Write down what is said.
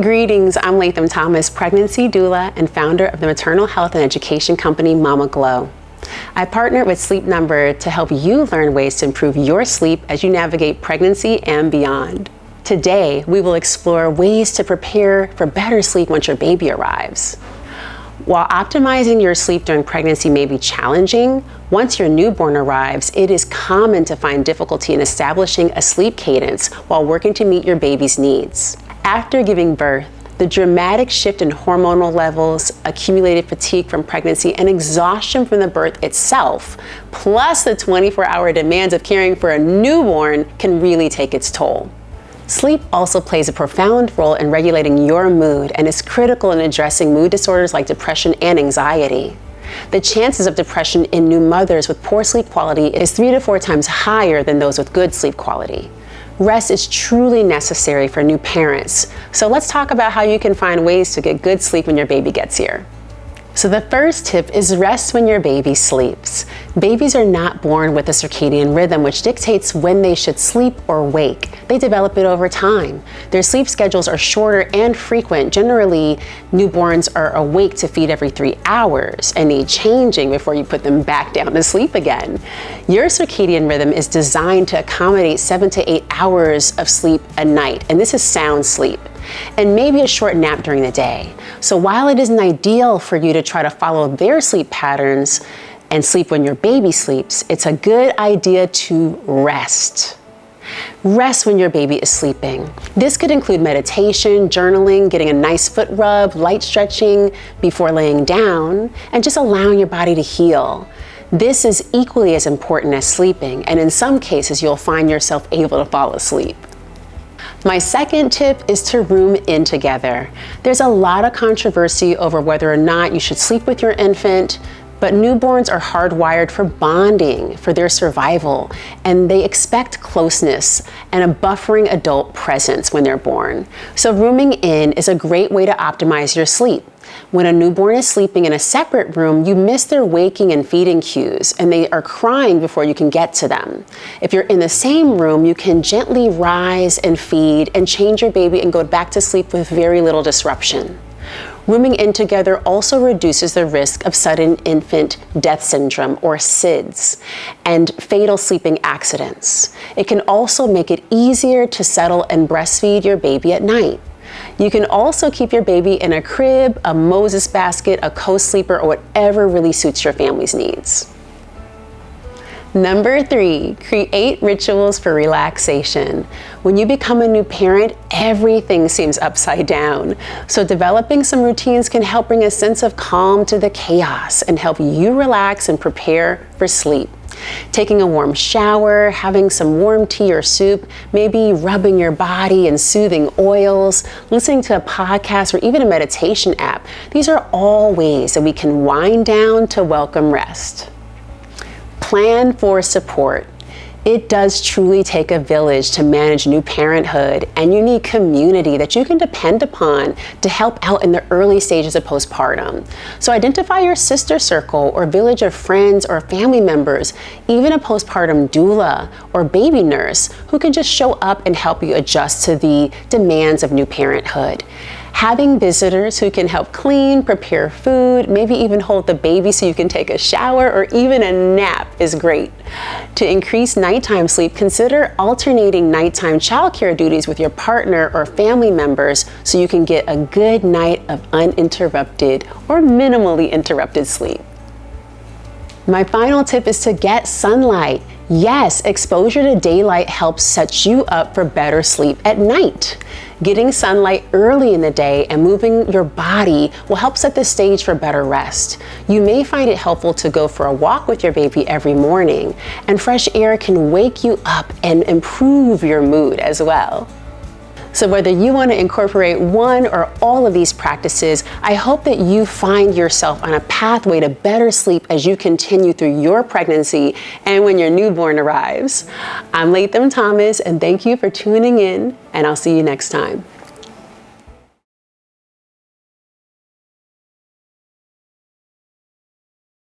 Greetings, I'm Latham Thomas, pregnancy doula and founder of the maternal health and education company Mama Glow. I partnered with Sleep Number to help you learn ways to improve your sleep as you navigate pregnancy and beyond. Today, we will explore ways to prepare for better sleep once your baby arrives. While optimizing your sleep during pregnancy may be challenging, once your newborn arrives, it is common to find difficulty in establishing a sleep cadence while working to meet your baby's needs. After giving birth, the dramatic shift in hormonal levels, accumulated fatigue from pregnancy, and exhaustion from the birth itself, plus the 24-hour demands of caring for a newborn, can really take its toll. Sleep also plays a profound role in regulating your mood and is critical in addressing mood disorders like depression and anxiety. The chances of depression in new mothers with poor sleep quality is 3 to 4 times higher than those with good sleep quality. Rest is truly necessary for new parents. So let's talk about how you can find ways to get good sleep when your baby gets here. So the first tip is rest when your baby sleeps. Babies are not born with a circadian rhythm which dictates when they should sleep or wake. They develop it over time. Their sleep schedules are shorter and frequent. Generally, newborns are awake to feed every 3 hours and need changing before you put them back down to sleep again. Your circadian rhythm is designed to accommodate 7 to 8 hours of sleep a night, and this is sound sleep, and maybe a short nap during the day. So while it isn't ideal for you to try to follow their sleep patterns and sleep when your baby sleeps, it's a good idea to rest. Rest when your baby is sleeping. This could include meditation, journaling, getting a nice foot rub, light stretching before laying down, and just allowing your body to heal. This is equally as important as sleeping, and in some cases you'll find yourself able to fall asleep. My second tip is to room in together. There's a lot of controversy over whether or not you should sleep with your infant, but newborns are hardwired for bonding, for their survival, and they expect closeness and a buffering adult presence when they're born. So rooming in is a great way to optimize your sleep. When a newborn is sleeping in a separate room, you miss their waking and feeding cues, and they are crying before you can get to them. If you're in the same room, you can gently rise and feed and change your baby and go back to sleep with very little disruption. Rooming in together also reduces the risk of sudden infant death syndrome, or SIDS, and fatal sleeping accidents. It can also make it easier to settle and breastfeed your baby at night. You can also keep your baby in a crib, a Moses basket, a co-sleeper, or whatever really suits your family's needs. Number 3, create rituals for relaxation. When you become a new parent, everything seems upside down. So developing some routines can help bring a sense of calm to the chaos and help you relax and prepare for sleep. Taking a warm shower, having some warm tea or soup, maybe rubbing your body in soothing oils, listening to a podcast or even a meditation app. These are all ways that we can wind down to welcome rest. Plan for support. It does truly take a village to manage new parenthood, and you need community that you can depend upon to help out in the early stages of postpartum. So identify your sister circle or village of friends or family members, even a postpartum doula or baby nurse who can just show up and help you adjust to the demands of new parenthood. Having visitors who can help clean, prepare food, maybe even hold the baby so you can take a shower or even a nap is great. To increase nighttime sleep, consider alternating nighttime childcare duties with your partner or family members so you can get a good night of uninterrupted or minimally interrupted sleep. My final tip is to get sunlight. Yes, exposure to daylight helps set you up for better sleep at night. Getting sunlight early in the day and moving your body will help set the stage for better rest. You may find it helpful to go for a walk with your baby every morning, and fresh air can wake you up and improve your mood as well. So whether you want to incorporate one or all of these practices, I hope that you find yourself on a pathway to better sleep as you continue through your pregnancy and when your newborn arrives. I'm Latham Thomas, and thank you for tuning in, and I'll see you next time.